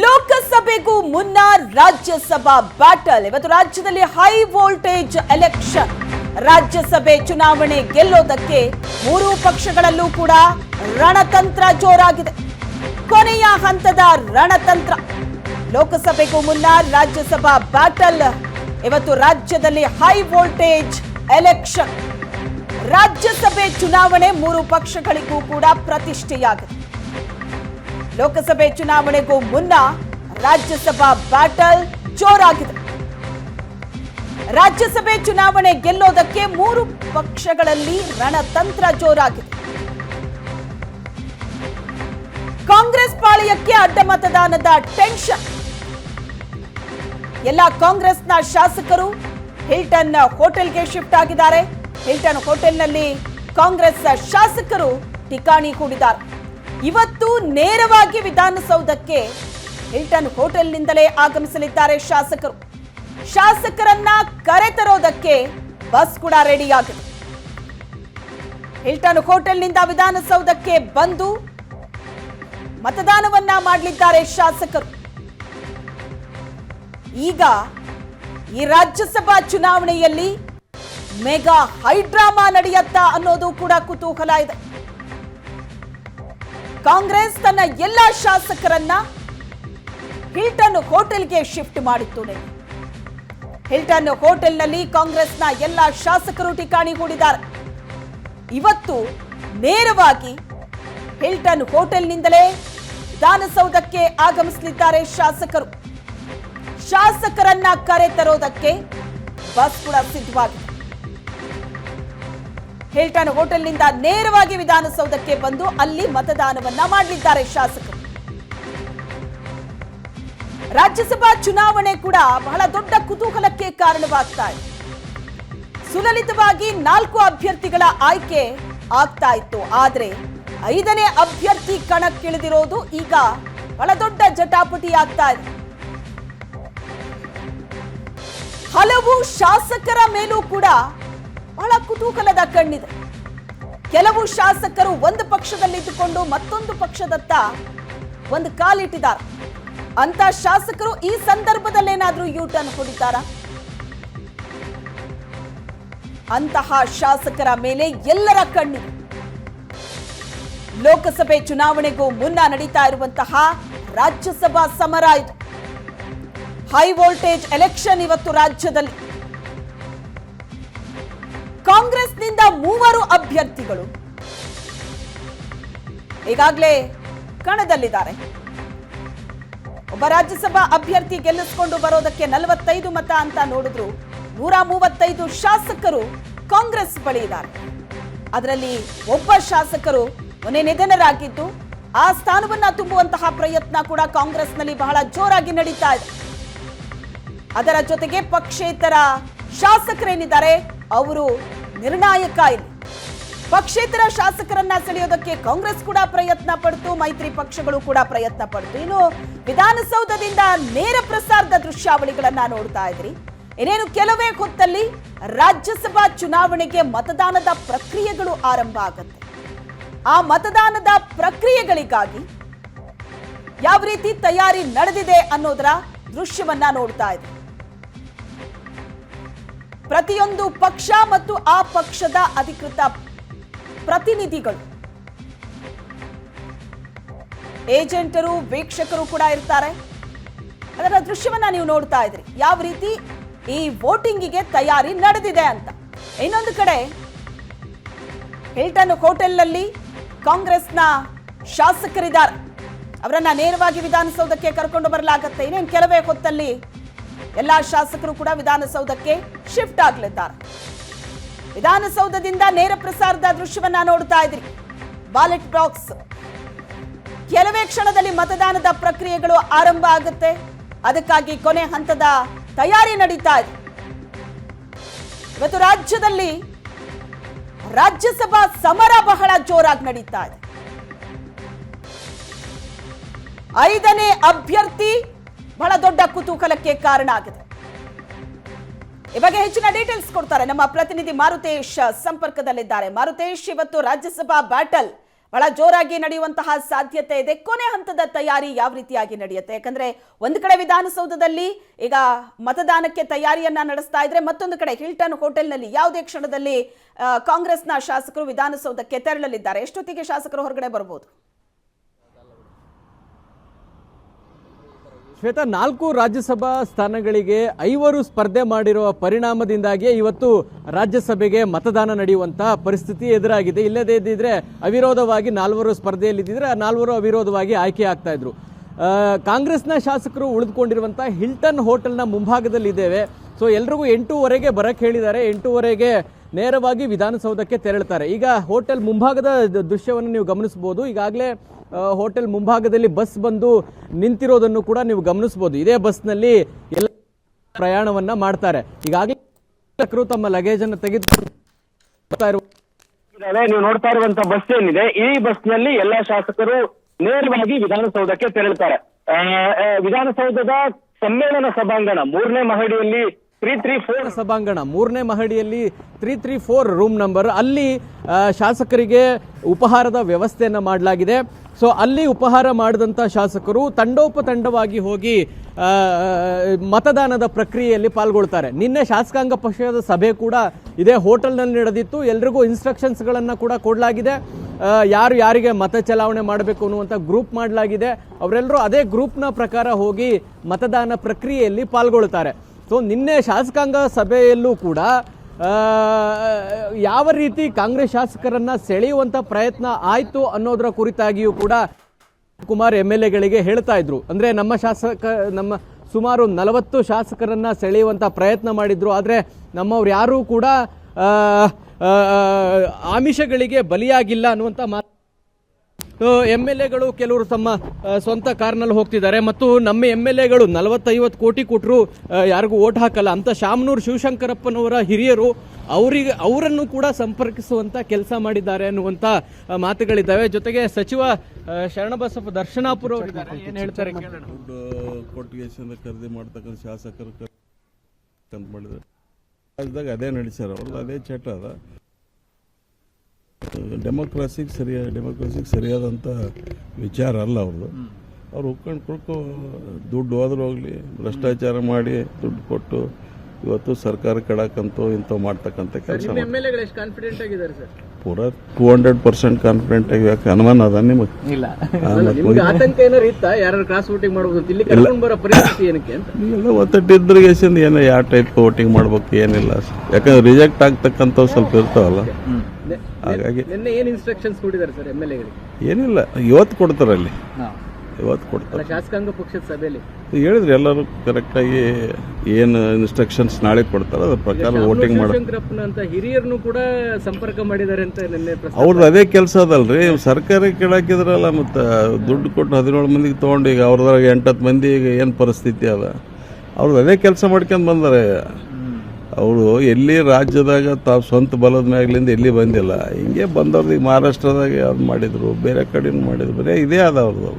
ಲೋಕಸಭೆಗೂ ಮುನ್ನ ರಾಜ್ಯಸಭಾ ಬ್ಯಾಟಲ್. ಇವತ್ತು ರಾಜ್ಯದಲ್ಲಿ ಹೈ ವೋಲ್ಟೇಜ್ ಎಲೆಕ್ಷನ್. ರಾಜ್ಯಸಭೆ ಚುನಾವಣೆ ಗೆಲ್ಲೋದಕ್ಕೆ ಮೂರು ಪಕ್ಷಗಳಲ್ಲೂ ಕೂಡ ರಣತಂತ್ರ ಜೋರಾಗಿದೆ. ಕೊನೆಯ ಹಂತದ ರಣತಂತ್ರ. ಲೋಕಸಭೆಗೂ ಮುನ್ನ ರಾಜ್ಯಸಭಾ ಬ್ಯಾಟಲ್. ಇವತ್ತು ರಾಜ್ಯದಲ್ಲಿ ಹೈ ವೋಲ್ಟೇಜ್ ಎಲೆಕ್ಷನ್. ರಾಜ್ಯಸಭೆ ಚುನಾವಣೆ ಮೂರು ಪಕ್ಷಗಳಿಗೂ ಕೂಡ ಪ್ರತಿಷ್ಠೆಯಾಗಿದೆ. ಲೋಕಸಭೆ ಚುನಾವಣೆಗೂ ಮುನ್ನ ರಾಜ್ಯಸಭಾ ಬ್ಯಾಟಲ್ ಜೋರಾಗಿದೆ. ರಾಜ್ಯಸಭೆ ಚುನಾವಣೆ ಗೆಲ್ಲೋದಕ್ಕೆ ಮೂರು ಪಕ್ಷಗಳಲ್ಲಿ ರಣತಂತ್ರ ಜೋರಾಗಿದೆ. ಕಾಂಗ್ರೆಸ್ ಪಾಳೆಯಕ್ಕೆ ಅಡ್ಡ ಮತದಾನದ ಟೆನ್ಷನ್. ಎಲ್ಲ ಕಾಂಗ್ರೆಸ್ನ ಶಾಸಕರು ಹಿಲ್ಟನ್ ಹೋಟೆಲ್ಗೆ ಶಿಫ್ಟ್ ಆಗಿದ್ದಾರೆ. ಹಿಲ್ಟನ್ ಹೋಟೆಲ್ನಲ್ಲಿ ಕಾಂಗ್ರೆಸ್ ಶಾಸಕರು ಠಿಕಾಣಿ ಹೂಡಿದ್ದಾರೆ. ಇವತ್ತು ನೇರವಾಗಿ ವಿಧಾನಸೌಧಕ್ಕೆ ಹಿಲ್ಟನ್ ಹೋಟೆಲ್ನಿಂದಲೇ ಆಗಮಿಸಲಿದ್ದಾರೆ ಶಾಸಕರು. ಶಾಸಕರನ್ನ ಕರೆತರೋದಕ್ಕೆ ಬಸ್ ಕೂಡ ರೆಡಿಯಾಗಿದೆ. ಹಿಲ್ಟನ್ ಹೋಟೆಲ್ನಿಂದ ವಿಧಾನಸೌಧಕ್ಕೆ ಬಂದು ಮತದಾನವನ್ನ ಮಾಡಲಿದ್ದಾರೆ ಶಾಸಕರು. ಈಗ ಈ ರಾಜ್ಯಸಭಾ ಚುನಾವಣೆಯಲ್ಲಿ ಮೆಗಾ ಹೈಡ್ರಾಮಾ ನಡೆಯುತ್ತಾ ಅನ್ನೋದು ಕೂಡ ಕುತೂಹಲ ಇದೆ. ಕಾಂಗ್ರೆಸ್ ತನ್ನ ಎಲ್ಲ ಶಾಸಕರನ್ನ ಹಿಲ್ಟನ್ ಹೋಟೆಲ್ಗೆ ಶಿಫ್ಟ್ ಮಾಡಿತ್ತು. ಹಿಲ್ಟನ್ ಹೋಟೆಲ್ನಲ್ಲಿ ಕಾಂಗ್ರೆಸ್ನ ಎಲ್ಲ ಶಾಸಕರು ಠಿಕಾಣಿ ಹೂಡಿದ್ದಾರೆ. ಇವತ್ತು ನೇರವಾಗಿ ಹಿಲ್ಟನ್ ಹೋಟೆಲ್ನಿಂದಲೇ ವಿಧಾನಸೌಧಕ್ಕೆ ಆಗಮಿಸಲಿದ್ದಾರೆ ಶಾಸಕರು. ಶಾಸಕರನ್ನ ಕರೆತರೋದಕ್ಕೆ ಬಸ್ ಕೂಡ ಸಿದ್ಧವಾಗಿದೆ. ಹಿಲ್ಟನ್ ಹೋಟೆಲ್ನಿಂದ ನೇರವಾಗಿ ವಿಧಾನಸೌಧಕ್ಕೆ ಬಂದು ಅಲ್ಲಿ ಮತದಾನವನ್ನ ಮಾಡಲಿದ್ದಾರೆ ಶಾಸಕರು. ರಾಜ್ಯಸಭಾ ಚುನಾವಣೆ ಕೂಡ ಬಹಳ ದೊಡ್ಡ ಕುತೂಹಲಕ್ಕೆ ಕಾರಣವಾಗ್ತಾ ಇದೆ. ಸುಲಲಿತವಾಗಿ 4 ಅಭ್ಯರ್ಥಿಗಳ ಆಯ್ಕೆ ಆಗ್ತಾ ಇತ್ತು. ಆದ್ರೆ 5ನೇ ಅಭ್ಯರ್ಥಿ ಕಣಕ್ಕಿಳಿದಿರೋದು ಈಗ ಬಹಳ ದೊಡ್ಡ ಜಟಾಪಟಿ ಆಗ್ತಾ ಇದೆ. ಹಲವು ಶಾಸಕರ ಮೇಲೂ ಕೂಡ ಬಹಳ ಕುತೂಹಲದ ಕಣ್ಣಿದೆ. ಕೆಲವು ಶಾಸಕರು ಒಂದು ಪಕ್ಷದಲ್ಲಿದ್ದುಕೊಂಡು ಮತ್ತೊಂದು ಪಕ್ಷದತ್ತ ಒಂದು ಕಾಲಿಟ್ಟಿದ್ದಾರೆ. ಅಂತ ಶಾಸಕರು ಈ ಸಂದರ್ಭದಲ್ಲೇನಾದ್ರೂ ಯೂಟರ್ನ್ ಹೊಡಿತಾರಾ? ಅಂತಹ ಶಾಸಕರ ಮೇಲೆ ಎಲ್ಲರ ಕಣ್ಣಿದೆ. ಲೋಕಸಭೆ ಚುನಾವಣೆಗೂ ಮುನ್ನ ನಡೀತಾ ಇರುವಂತಹ ರಾಜ್ಯಸಭಾ ಸಮರ ಇದು. ಹೈ ವೋಲ್ಟೇಜ್ ಎಲೆಕ್ಷನ್ ಇವತ್ತು ರಾಜ್ಯದಲ್ಲಿ. ಕಾಂಗ್ರೆಸ್ನಿಂದ 3 ಅಭ್ಯರ್ಥಿಗಳು ಈಗಾಗಲೇ ಕಣದಲ್ಲಿದ್ದಾರೆ. ಒಬ್ಬ ರಾಜ್ಯಸಭಾ ಅಭ್ಯರ್ಥಿ ಗೆಲ್ಲಿಸಿಕೊಂಡು ಬರೋದಕ್ಕೆ 45 ಮತ ಅಂತ ನೋಡಿದ್ರು 135 ಶಾಸಕರು ಕಾಂಗ್ರೆಸ್ ಬಳಿ ಇದ್ದಾರೆ. ಅದರಲ್ಲಿ ಒಬ್ಬ ಶಾಸಕರು ಮೊನ್ನೆ ನಿಧನರಾಗಿದ್ದು ಆ ಸ್ಥಾನವನ್ನ ತುಂಬುವಂತಹ ಪ್ರಯತ್ನ ಕೂಡ ಕಾಂಗ್ರೆಸ್ನಲ್ಲಿ ಬಹಳ ಜೋರಾಗಿ ನಡೀತಾ ಇದೆ. ಅದರ ಜೊತೆಗೆ ಪಕ್ಷೇತರ ಶಾಸಕರೇನಿದ್ದಾರೆ ಅವರು ನಿರ್ಣಾಯಕ. ಇಲ್ಲಿ ಪಕ್ಷೇತರ ಶಾಸಕರನ್ನ ಸೆಳೆಯೋದಕ್ಕೆ ಕಾಂಗ್ರೆಸ್ ಕೂಡ ಪ್ರಯತ್ನ ಪಡ್ತು, ಮೈತ್ರಿ ಪಕ್ಷಗಳು ಕೂಡ ಪ್ರಯತ್ನ ಪಡ್ತು. ಇನ್ನು ವಿಧಾನಸೌಧದಿಂದ ನೇರ ಪ್ರಸಾರದ ದೃಶ್ಯಾವಳಿಗಳನ್ನ ನೋಡ್ತಾ ಇದ್ರಿ. ಇನ್ನೇನು ಕೆಲವೇ ಹೊತ್ತಲ್ಲಿ ರಾಜ್ಯಸಭಾ ಚುನಾವಣೆಗೆ ಮತದಾನದ ಪ್ರಕ್ರಿಯೆಗಳು ಆರಂಭ ಆಗುತ್ತೆ. ಆ ಮತದಾನದ ಪ್ರಕ್ರಿಯೆಗಳಿಗಾಗಿ ಯಾವ ರೀತಿ ತಯಾರಿ ನಡೆದಿದೆ ಅನ್ನೋದರ ದೃಶ್ಯವನ್ನ ನೋಡ್ತಾ ಇದ್ರಿ. ಪ್ರತಿಯೊಂದು ಪಕ್ಷ ಮತ್ತು ಆ ಪಕ್ಷದ ಅಧಿಕೃತ ಪ್ರತಿನಿಧಿಗಳು, ಏಜೆಂಟರು, ವೀಕ್ಷಕರು ಕೂಡ ಇರ್ತಾರೆ. ಅದರ ದೃಶ್ಯವನ್ನ ನೀವು ನೋಡ್ತಾ ಇದ್ರಿ, ಯಾವ ರೀತಿ ಈ ವೋಟಿಂಗಿಗೆ ತಯಾರಿ ನಡೆದಿದೆ ಅಂತ. ಇನ್ನೊಂದು ಕಡೆ ಹಿಲ್ಟನ್ ಹೋಟೆಲ್ನಲ್ಲಿ ಕಾಂಗ್ರೆಸ್ನ ಶಾಸಕರಿದ್ದಾರೆ. ಅವರನ್ನ ನೇರವಾಗಿ ವಿಧಾನಸೌಧಕ್ಕೆ ಕರ್ಕೊಂಡು ಬರಲಾಗುತ್ತೆ. ಇನ್ನೇನು ಕೆಲವೇ ಹೊತ್ತಲ್ಲಿ ಎಲ್ಲಾ ಶಾಸಕರು ಕೂಡ ವಿಧಾನಸೌಧಕ್ಕೆ ಶಿಫ್ಟ್ ಆಗಲಿದ್ದಾರೆ. ವಿಧಾನಸೌಧದಿಂದ ನೇರ ಪ್ರಸಾರದ ದೃಶ್ಯವನ್ನ ನೋಡ್ತಾ ಇದ್ರಿ. ಬ್ಯಾಲೆಟ್ ಬಾಕ್ಸ್ ಕೆಲವೇ ಕ್ಷಣದಲ್ಲಿ ಮತದಾನದ ಪ್ರಕ್ರಿಯೆಗಳು ಆರಂಭ ಆಗುತ್ತೆ. ಅದಕ್ಕಾಗಿ ಕೊನೆ ಹಂತದ ತಯಾರಿ ನಡೀತಾ ಇದೆ. ಇವತ್ತು ರಾಜ್ಯದಲ್ಲಿ ರಾಜ್ಯಸಭಾ ಸಮರ ಬಹಳ ಜೋರಾಗಿ ನಡೀತಾ ಇದೆ. 5ನೇ ಅಭ್ಯರ್ಥಿ ಬಹಳ ದೊಡ್ಡ ಕುತೂಹಲಕ್ಕೆ ಕಾರಣ ಆಗಿದೆ. ಈ ಬಗ್ಗೆ ಹೆಚ್ಚಿನ ಡೀಟೇಲ್ಸ್ ಕೊಡ್ತಾರೆ ನಮ್ಮ ಪ್ರತಿನಿಧಿ ಮಾರುತೇಶ್ ಸಂಪರ್ಕದಲ್ಲಿದ್ದಾರೆ. ಮಾರುತೇಶ್, ಇವತ್ತು ರಾಜ್ಯಸಭಾ ಬ್ಯಾಟಲ್ ಬಹಳ ಜೋರಾಗಿ ನಡೆಯುವಂತಹ ಸಾಧ್ಯತೆ ಇದೆ. ಕೊನೆ ಹಂತದ ತಯಾರಿ ಯಾವ ರೀತಿಯಾಗಿ ನಡೆಯುತ್ತೆ? ಯಾಕಂದ್ರೆ ಒಂದು ಕಡೆ ವಿಧಾನಸೌಧದಲ್ಲಿ ಈಗ ಮತದಾನಕ್ಕೆ ತಯಾರಿಯನ್ನ ನಡೆಸ್ತಾ ಇದ್ರೆ, ಮತ್ತೊಂದು ಕಡೆ ಹಿಲ್ಟನ್ ಹೋಟೆಲ್ನಲ್ಲಿ ಯಾವುದೇ ಕ್ಷಣದಲ್ಲಿ ಕಾಂಗ್ರೆಸ್ನ ಶಾಸಕರು ವಿಧಾನಸೌಧಕ್ಕೆ ತೆರಳಲಿದ್ದಾರೆ. ಎಷ್ಟೊತ್ತಿಗೆ ಶಾಸಕರು ಹೊರಗಡೆ ಬರಬಹುದು? ಶ್ವೇತಾ, 4 ರಾಜ್ಯಸಭಾ ಸ್ಥಾನಗಳಿಗೆ 5 ಸ್ಪರ್ಧೆ ಮಾಡಿರುವ ಪರಿಣಾಮದಿಂದಾಗಿ ಇವತ್ತು ರಾಜ್ಯಸಭೆಗೆ ಮತದಾನ ನಡೆಯುವಂತಹ ಪರಿಸ್ಥಿತಿ ಎದುರಾಗಿದೆ. ಇಲ್ಲದೇ ಇದ್ದಿದ್ರೆ ಅವಿರೋಧವಾಗಿ 4 ಸ್ಪರ್ಧೆಯಲ್ಲಿದ್ದಿದ್ರೆ 4 ಅವಿರೋಧವಾಗಿ ಆಯ್ಕೆ ಆಗ್ತಾ ಇದ್ರು. ಕಾಂಗ್ರೆಸ್ನ ಶಾಸಕರು ಉಳಿದುಕೊಂಡಿರುವಂತಹ ಹಿಲ್ಟನ್ ಹೋಟೆಲ್ನ ಮುಂಭಾಗದಲ್ಲಿದ್ದೇವೆ. ಸೊ ಎಲ್ರಿಗೂ 8:15 ಬರಕ್ಕೆ ಹೇಳಿದ್ದಾರೆ. 8:15 ನೇರವಾಗಿ ವಿಧಾನಸೌಧಕ್ಕೆ ತೆರಳುತ್ತಾರೆ. ಈಗ ಹೋಟೆಲ್ ಮುಂಭಾಗದ ದೃಶ್ಯವನ್ನು ನೀವು ಗಮನಿಸಬಹುದು. ಈಗಾಗಲೇ ಹೋಟೆಲ್ ಮುಂಭಾಗದಲ್ಲಿ ಬಸ್ ಬಂದು ನಿಂತಿರೋದನ್ನು ಕೂಡ ನೀವು ಗಮನಿಸಬಹುದು. ಇದೇ ಬಸ್ನಲ್ಲಿ ಎಲ್ಲ ಪ್ರಯಾಣವನ್ನ ಮಾಡ್ತಾರೆ. ಈಗಾಗಲೇ ತಮ್ಮ ಲಗೇಜ್ ಅನ್ನು ತೆಗೆದುಕೊಂಡು ನೀವು ನೋಡ್ತಾ ಇರುವಂತ ಬಸ್ ಏನಿದೆ, ಈ ಬಸ್ ನಲ್ಲಿ ಎಲ್ಲಾ ಶಾಸಕರು ನೇರವಾಗಿ ವಿಧಾನಸೌಧಕ್ಕೆ ತೆರಳುತ್ತಾರೆ. ವಿಧಾನಸೌಧದ ಸಮ್ಮೇಳನ ಸಭಾಂಗಣ 3ನೇ ಮಹಡಿಯಲ್ಲಿ 334 ಸಭಾಂಗಣ 3ನೇ ಮಹಡಿಯಲ್ಲಿ 334 ರೂಮ್ ನಂಬರ್, ಅಲ್ಲಿ ಶಾಸಕರಿಗೆ ಉಪಹಾರದ ವ್ಯವಸ್ಥೆಯನ್ನ ಮಾಡಲಾಗಿದೆ. ಸೊ ಅಲ್ಲಿ ಉಪಹಾರ ಮಾಡಿದಂಥ ಶಾಸಕರು ತಂಡೋಪತಂಡವಾಗಿ ಹೋಗಿ ಮತದಾನದ ಪ್ರಕ್ರಿಯೆಯಲ್ಲಿ ಪಾಲ್ಗೊಳ್ತಾರೆ. ನಿನ್ನೆ ಶಾಸಕಾಂಗ ಪಕ್ಷದ ಸಭೆ ಕೂಡ ಇದೇ ಹೋಟೆಲ್ನಲ್ಲಿ ನಡೆದಿತ್ತು. ಎಲ್ರಿಗೂ ಇನ್ಸ್ಟ್ರಕ್ಷನ್ಸ್ಗಳನ್ನು ಕೂಡ ಕೊಡಲಾಗಿದೆ. ಯಾರು ಯಾರಿಗೆ ಮತ ಚಲಾವಣೆ ಮಾಡಬೇಕು ಅನ್ನುವಂಥ ಗ್ರೂಪ್ ಮಾಡಲಾಗಿದೆ. ಅವರೆಲ್ಲರೂ ಅದೇ ಗ್ರೂಪ್ನ ಪ್ರಕಾರ ಹೋಗಿ ಮತದಾನ ಪ್ರಕ್ರಿಯೆಯಲ್ಲಿ ಪಾಲ್ಗೊಳ್ತಾರೆ. ಸೊ ನಿನ್ನೆ ಶಾಸಕಾಂಗ ಸಭೆಯಲ್ಲೂ ಕೂಡ ಯಾವ ರೀತಿ ಕಾಂಗ್ರೆಸ್ ಶಾಸಕರನ್ನ ಸೆಳೆಯುವಂತ ಪ್ರಯತ್ನ ಆಯ್ತು ಅನ್ನೋದರ ಕುರಿತಾಗಿಯೂ ಕೂಡ ಕುಮಾರ್ MLAಗಳಿಗೆ ಹೇಳ್ತಾ ಇದ್ರು. ಅಂದ್ರೆ ನಮ್ಮ ಸುಮಾರು 40 ಶಾಸಕರನ್ನ ಸೆಳೆಯುವಂತ ಪ್ರಯತ್ನ ಮಾಡಿದ್ರು. ಆದ್ರೆ ನಮ್ಮವ್ರು ಯಾರೂ ಕೂಡ ಆಮಿಷಗಳಿಗೆ ಬಲಿಯಾಗಿಲ್ಲ ಅನ್ನುವಂತ ಮಾತು. MLAಗಳು ಕೆಲವರು ತಮ್ಮ ಸ್ವಂತ ಕಾರ್ನಲ್ಲಿ ಹೋಗ್ತಿದ್ದಾರೆ ಮತ್ತು ನಮ್ಮ MLAಗಳು 40-50 ಕೋಟಿ ಕೊಟ್ಟರು ಯಾರಿಗೂ ಓಟ್ ಹಾಕಲ್ಲ ಅಂತ ಶಾಮನೂರು ಶಿವಶಂಕರಪ್ಪನವರ ಹಿರಿಯರು ಅವರನ್ನು ಕೂಡ ಸಂಪರ್ಕಿಸುವಂತ ಕೆಲಸ ಮಾಡಿದ್ದಾರೆ ಅನ್ನುವಂತ ಮಾತುಗಳಿದ್ದಾವೆ. ಜೊತೆಗೆ ಸಚಿವ ಶರಣಬಸಪ್ಪ ದರ್ಶನಾಪುರ ಅವರಿದ್ದಾರೆ. ಏನ್ ಹೇಳ್ತಾರೆ ಕೇಳೋಣ. ಕೊಟ್ಟಿಗೆ ಖರೀದಿ ಮಾಡ್ತಕ್ಕಂಥ ಶಾಸಕರು ಮಾಡಿದ್ರೆ ರಾಜ್ಯದಾಗ ಅದೇ ನಡೆಸ್ಯಾರ. ಅವ್ರದ್ದು ಅದೇ ಚಟ ಅದ. ಡೆಮೋಕ್ರಸಿಗೆ ಸರಿಯಾದಂಥ ವಿಚಾರ ಅಲ್ಲ ಅವ್ರದ್ದು. ಅವ್ರು ಒಪ್ಕೊಂಡು ಕೊಡ್ಕೊ ದುಡ್ಡು ಹೋದ್ರೂ ಹೋಗ್ಲಿ, ಭ್ರಷ್ಟಾಚಾರ ಮಾಡಿ ದುಡ್ಡು ಕೊಟ್ಟು ಇವತ್ತು ಸರ್ಕಾರ ಕಡಕಂತೂ ಇಂಥವು ಮಾಡ್ತಕ್ಕಂಥ ಕೆಲಸ ಪೂರ 200% ಕಾನ್ಫಿಡೆಂಟ್ ಆಗಿ. ಯಾಕೆ ಅನುಮಾನ ಅದ ನಿಮಗೆ? ಎಲ್ಲ ಒತ್ತಟ್ಟಿದ್ರೆ ಏನೋ ಯಾವ ಟೈಪ್ ವೋಟಿಂಗ್ ಮಾಡ್ಬೇಕು ಏನಿಲ್ಲ. ಯಾಕಂದ್ರೆ ರಿಜೆಕ್ಟ್ ಆಗ್ತಕ್ಕಂಥವು ಸ್ವಲ್ಪ ಇರ್ತಾವಲ್ಲ, ಹಾಗಾಗಿ ಏನಿಲ್ಲ ಇವತ್ತು ಕೊಡ್ತಾರೆ. ಅಲ್ಲಿ ಇವತ್ತು ಕೊಡ್ತಾರೆ ಶಾಸಕಾಂಗ ಪಕ್ಷದ ಸಭೆಯಲ್ಲಿ ಹೇಳಿದ್ರೆ ಎಲ್ಲರೂ ಕರೆಕ್ಟಾಗಿ ಏನು ಇನ್ಸ್ಟ್ರಕ್ಷನ್ಸ್ ನಾಳೆ ಕೊಡ್ತಾರೆ ಅದ್ರ ಪ್ರಕಾರ ವೋಟಿಂಗ್ ಅಂತ ಹಿರಿಯರನ್ನು ಕೂಡ ಸಂಪರ್ಕ ಮಾಡಿದ್ದಾರೆ ಅಂತ ಅವ್ರದ್ದು ಅದೇ ಕೆಲಸ ಅದಲ್ರಿ. ಸರ್ಕಾರಕ್ಕೆ ಕೇಳಾಕಿದ್ರಲ್ಲ, ಮತ್ತೆ ದುಡ್ಡು ಕೊಟ್ಟು 17 ಮಂದಿಗೆ ತೊಗೊಂಡು ಈಗ ಅವ್ರದಾಗ 8-10 ಮಂದಿ ಈಗ ಏನು ಪರಿಸ್ಥಿತಿ ಅದ. ಅವ್ರದ್ದು ಅದೇ ಕೆಲಸ ಮಾಡ್ಕೊಂಡು ಬಂದಾರೆ. ಅವರು ಎಲ್ಲಿ ರಾಜ್ಯದಾಗ ತಾವು ಸ್ವಂತ ಬಲದ ಮ್ಯಾಗ್ಲಿಂದ ಎಲ್ಲಿ ಬಂದಿಲ್ಲ. ಹಿಂಗೆ ಬಂದವ್ರಿಗೆ ಮಹಾರಾಷ್ಟ್ರದಾಗ ಯಾವ್ದು ಮಾಡಿದ್ರು, ಬೇರೆ ಕಡೆನೂ ಮಾಡಿದ್ರು, ಬರೀ ಇದೇ ಅದ ಅವ್ರದ್ದು.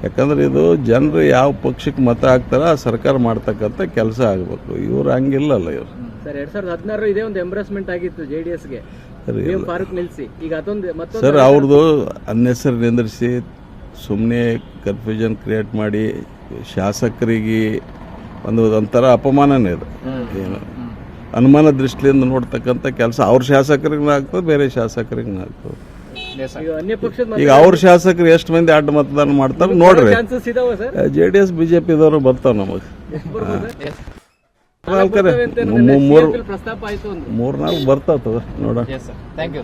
ಯಾಕಂದ್ರೆ ಇದು ಜನರು ಯಾವ ಪಕ್ಷಕ್ಕೆ ಮತ ಹಾಕ್ತಾರ ಆ ಸರ್ಕಾರ ಮಾಡ್ತಕ್ಕಂಥ ಕೆಲಸ ಆಗಬೇಕು. ಇವ್ರು ಹಂಗಿಲ್ಲಲ್ಲ. ಇವ್ರು 2016 ಇದೇ ಒಂದು ಎಂಬ್ರಾಸ್ಮೆಂಟ್ ಆಗಿತ್ತು JDSಗೆ ಫಾರೂಕ್ ನಿಲ್ಸಿ. ಈಗ ಅದೊಂದು ಸರ್ ಅವ್ರದ್ದು ಅನ್ನೆಸರಿ ನಿಂದ್ರಿಸಿ ಸುಮ್ಮನೆ ಕನ್ಫ್ಯೂಷನ್ ಕ್ರಿಯೇಟ್ ಮಾಡಿ ಶಾಸಕರಿಗೆ ಒಂಥರ ಅಪಮಾನನೇ ಇದು. ಏನು ಅನುಮಾನ ದೃಷ್ಟಿಯಿಂದ ನೋಡ್ತಕ್ಕಂಥ ಕೆಲಸ ಅವ್ರ ಶಾಸಕರಿಗೂ ಆಗ್ತದೆ, ಬೇರೆ ಶಾಸಕರಿಗೂ ಆಗ್ತದೆ. ಈಗ ಅವ್ರ ಶಾಸಕರು ಎಷ್ಟು ಮಂದಿ ಅಡ್ಡ ಮತದಾನ ಮಾಡ್ತಾರೆ ನೋಡ್ರಿ. JDS BJP ದವರು ಬರ್ತಾವ ನಮಗೆ 3-4 ಬರ್ತಾವ ನೋಡ.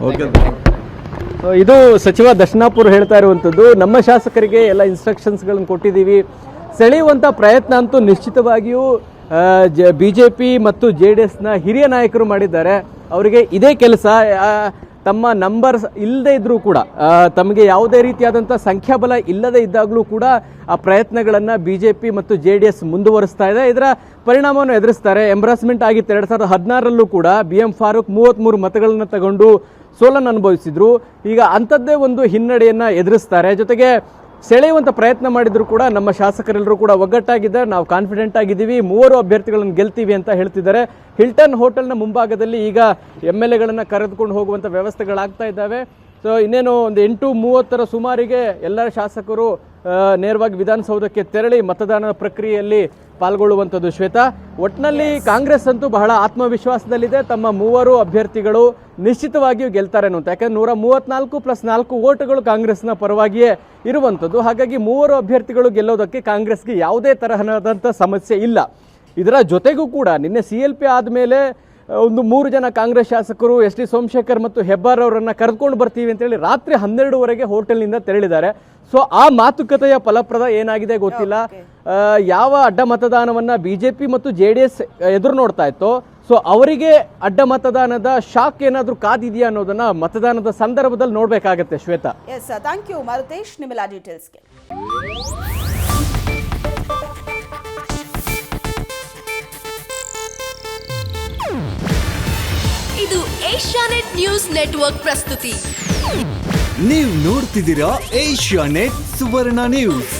ಓಕೆ. ಇದು ಸಚಿವ ದರ್ಶನಾಪುರ್ ಹೇಳ್ತಾ ಇರುವಂತದ್ದು. ನಮ್ಮ ಶಾಸಕರಿಗೆ ಎಲ್ಲ ಇನ್ಸ್ಟ್ರಕ್ಷನ್ಸ್ಗಳನ್ನು ಕೊಟ್ಟಿದ್ದೀವಿ. ಸೆಳೆಯುವಂತ ಪ್ರಯತ್ನ ಅಂತೂ ನಿಶ್ಚಿತವಾಗಿಯೂ BJP ಮತ್ತು JDSನ ಹಿರಿಯ ನಾಯಕರು ಮಾಡಿದ್ದಾರೆ. ಅವರಿಗೆ ಇದೇ ಕೆಲಸ. ತಮ್ಮ ನಂಬರ್ ಇಲ್ಲದೆ ಇದ್ರೂ ಕೂಡ, ತಮಗೆ ಯಾವುದೇ ರೀತಿಯಾದಂಥ ಸಂಖ್ಯಾಬಲ ಇಲ್ಲದೆ ಇದ್ದಾಗಲೂ ಕೂಡ ಆ ಪ್ರಯತ್ನಗಳನ್ನು BJP ಮತ್ತು JDS ಮುಂದುವರಿಸ್ತಾ ಇದೆ. ಇದರ ಪರಿಣಾಮವನ್ನು ಎದುರಿಸ್ತಾರೆ. ಎಂಬ್ರಾಸ್ಮೆಂಟ್ ಆಗಿತ್ತು 2016ರಲ್ಲೂ ಕೂಡ. BM ಫಾರೂಕ್ 33 ಮತಗಳನ್ನು ತಗೊಂಡು ಸೋಲನ್ನು ಅನುಭವಿಸಿದ್ರು. ಈಗ ಅಂಥದ್ದೇ ಒಂದು ಹಿನ್ನಡೆಯನ್ನು ಎದುರಿಸ್ತಾರೆ. ಜೊತೆಗೆ ಸೆಳೆಯುವಂಥ ಪ್ರಯತ್ನ ಮಾಡಿದ್ರು ಕೂಡ ನಮ್ಮ ಶಾಸಕರೆಲ್ಲರೂ ಕೂಡ ಒಗ್ಗಟ್ಟಾಗಿದ್ದಾರೆ. ನಾವು ಕಾನ್ಫಿಡೆಂಟ್ ಆಗಿದ್ದೀವಿ, 3 ಅಭ್ಯರ್ಥಿಗಳನ್ನು ಗೆಲ್ತೀವಿ ಅಂತ ಹೇಳ್ತಿದ್ದಾರೆ. ಹಿಲ್ಟನ್ ಹೋಟೆಲ್ನ ಮುಂಭಾಗದಲ್ಲಿ ಈಗ MLAಗಳನ್ನು ಕರೆದುಕೊಂಡು ಹೋಗುವಂಥ ವ್ಯವಸ್ಥೆಗಳಾಗ್ತಾ ಇದ್ದಾವೆ. ಸೊ ಇನ್ನೇನು ಒಂದು 8:30 ಸುಮಾರಿಗೆ ಎಲ್ಲ ಶಾಸಕರು ನೇರವಾಗಿ ವಿಧಾನಸೌಧಕ್ಕೆ ತೆರಳಿ ಮತದಾನದ ಪ್ರಕ್ರಿಯೆಯಲ್ಲಿ ಪಾಲ್ಗೊಳ್ಳುವಂಥದ್ದು. ಶ್ವೇತಾ, ಒಟ್ಟಿನಲ್ಲಿ ಕಾಂಗ್ರೆಸ್ ಅಂತೂ ಬಹಳ ಆತ್ಮವಿಶ್ವಾಸದಲ್ಲಿದೆ. ತಮ್ಮ 3 ಅಭ್ಯರ್ಥಿಗಳು ನಿಶ್ಚಿತವಾಗಿಯೂ ಗೆಲ್ತಾರೆ ಅನ್ನುವಂಥ, ಯಾಕಂದ್ರೆ 134+4 ಓಟುಗಳು ಕಾಂಗ್ರೆಸ್ನ ಪರವಾಗಿಯೇ ಇರುವಂಥದ್ದು. ಹಾಗಾಗಿ 3 ಅಭ್ಯರ್ಥಿಗಳು ಗೆಲ್ಲೋದಕ್ಕೆ ಕಾಂಗ್ರೆಸ್ಗೆ ಯಾವುದೇ ತರಹದ ಸಮಸ್ಯೆ ಇಲ್ಲ. ಇದರ ಜೊತೆಗೂ ಕೂಡ ನಿನ್ನೆ CLP ಆದಮೇಲೆ ಒಂದು 3 ಜನ ಕಾಂಗ್ರೆಸ್ ಶಾಸಕರು SD ಸೋಮಶೇಖರ್ ಮತ್ತು ಹೆಬ್ಬಾರ್ ಅವರನ್ನ ಕರೆದುಕೊಂಡು ಬರ್ತೀವಿ ಅಂತೇಳಿ ರಾತ್ರಿ 12ವರೆಗೆ ಹೋಟೆಲ್ನಿಂದ ತೆರಳಿದ್ದಾರೆ. ಸೊ ಆ ಮಾತುಕತೆಯ ಫಲಪ್ರದ ಏನಾಗಿದೆ ಗೊತ್ತಿಲ್ಲ. ಯಾವ ಅಡ್ಡ ಮತದಾನವನ್ನ BJP ಮತ್ತು JDS ಎದುರು ನೋಡ್ತಾ ಇತ್ತೋ, ಸೊ ಅವರಿಗೆ ಅಡ್ಡ ಮತದಾನದ ಶಾಕ್ ಏನಾದರೂ ಕಾದಿದೆಯಾ ಅನ್ನೋದನ್ನ ಮತದಾನದ ಸಂದರ್ಭದಲ್ಲಿ ನೋಡ್ಬೇಕಾಗತ್ತೆ. Shweta, yes, thank you Maruthesh ನಿಮ್ಮೆಲ್ಲ ಡೀಟೇಲ್ಸ್ಗೆ. ಇದು ಏಷ್ಯಾನೆಟ್ ನ್ಯೂಸ್ ನೆಟ್ವರ್ಕ್ ಪ್ರಸ್ತುತಿ. ನೀವು ನೋಡ್ತಿದ್ದೀರಾ ಏಷ್ಯಾನೆಟ್ ಸುವರ್ಣ ನ್ಯೂಸ್.